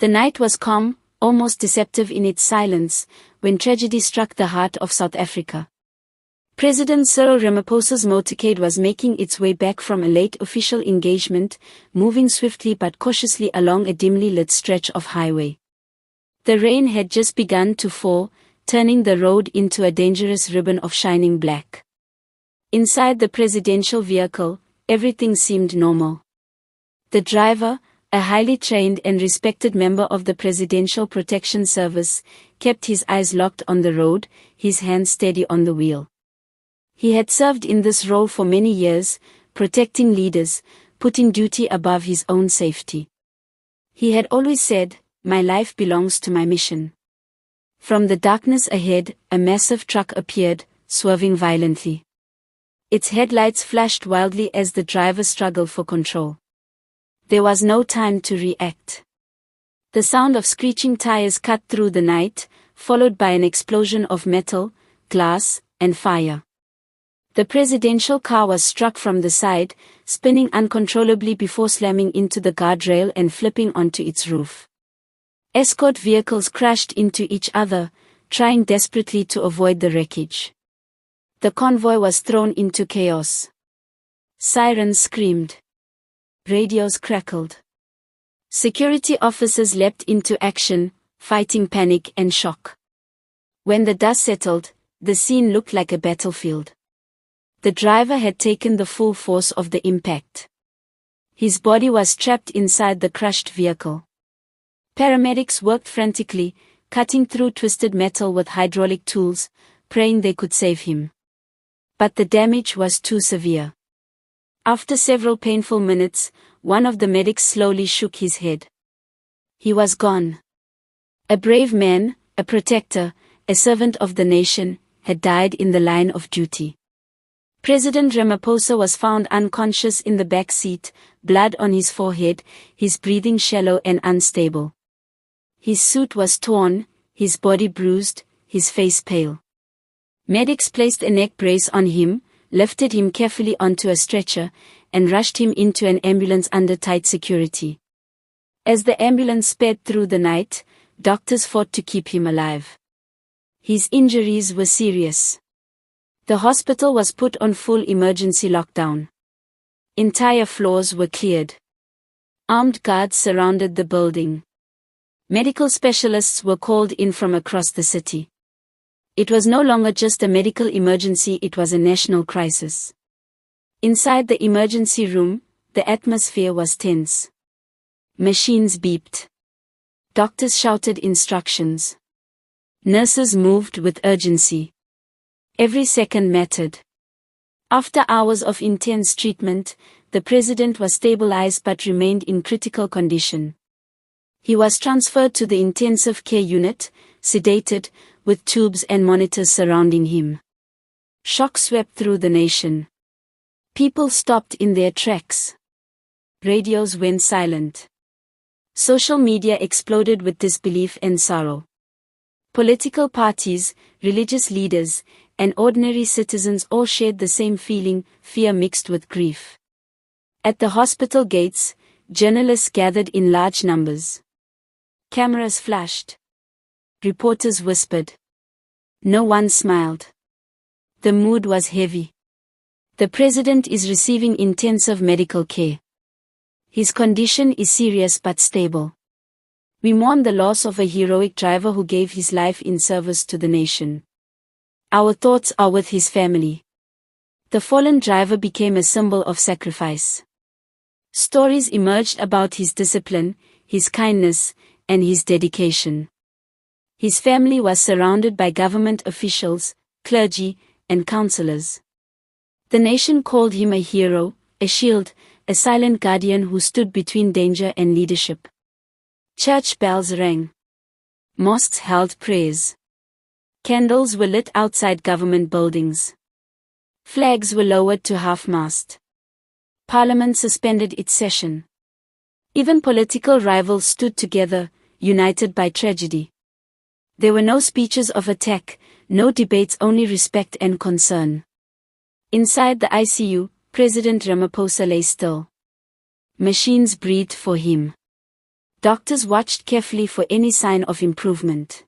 The night was calm, almost deceptive in its silence, when tragedy struck the heart of South Africa. President Cyril Ramaphosa's motorcade was making its way back from a late official engagement, moving swiftly but cautiously along a dimly lit stretch of highway. The rain had just begun to fall, turning the road into a dangerous ribbon of shining black. Inside the presidential vehicle, everything seemed normal. The driver, a highly trained and respected member of the Presidential Protection Service, kept his eyes locked on the road, his hands steady on the wheel. He had served in this role for many years, protecting leaders, putting duty above his own safety. He had always said, "My life belongs to my mission." From the darkness ahead, a massive truck appeared, swerving violently. Its headlights flashed wildly as the driver struggled for control. There was no time to react. The sound of screeching tires cut through the night, followed by an explosion of metal, glass, and fire. The presidential car was struck from the side, spinning uncontrollably before slamming into the guardrail and flipping onto its roof. Escort vehicles crashed into each other, trying desperately to avoid the wreckage. The convoy was thrown into chaos. Sirens screamed. Radios crackled. Security officers leapt into action, fighting panic and shock. When the dust settled, the scene looked like a battlefield. The driver had taken the full force of the impact. His body was trapped inside the crushed vehicle. Paramedics worked frantically, cutting through twisted metal with hydraulic tools, praying they could save him. But the damage was too severe. After several painful minutes, one of the medics slowly shook his head. He was gone. A brave man, a protector, a servant of the nation, had died in the line of duty. President Ramaphosa was found unconscious in the back seat, blood on his forehead, his breathing shallow and unstable. His suit was torn, his body bruised, his face pale. Medics placed a neck brace on him, lifted him carefully onto a stretcher, and rushed him into an ambulance under tight security. As the ambulance sped through the night, doctors fought to keep him alive. His injuries were serious. The hospital was put on full emergency lockdown. Entire floors were cleared. Armed guards surrounded the building. Medical specialists were called in from across the city. It was no longer just a medical emergency, it was a national crisis. Inside the emergency room, the atmosphere was tense. Machines beeped. Doctors shouted instructions. Nurses moved with urgency. Every second mattered. After hours of intense treatment, the president was stabilized but remained in critical condition. He was transferred to the intensive care unit, sedated, with tubes and monitors surrounding him. Shock swept through the nation. People stopped in their tracks. Radios went silent. Social media exploded with disbelief and sorrow. Political parties, religious leaders, and ordinary citizens all shared the same feeling, fear mixed with grief. At the hospital gates, journalists gathered in large numbers. Cameras flashed. Reporters whispered. No one smiled. The mood was heavy. The president is receiving intensive medical care. His condition is serious but stable. We mourn the loss of a heroic driver who gave his life in service to the nation. Our thoughts are with his family. The fallen driver became a symbol of sacrifice. Stories emerged about his discipline, his kindness, and his dedication. His family was surrounded by government officials, clergy, and counselors. The nation called him a hero, a shield, a silent guardian who stood between danger and leadership. Church bells rang. Mosques held prayers. Candles were lit outside government buildings. Flags were lowered to half-mast. Parliament suspended its session. Even political rivals stood together, united by tragedy. There were no speeches of attack, no debates, only respect and concern. Inside the ICU, President Ramaphosa lay still. Machines breathed for him. Doctors watched carefully for any sign of improvement.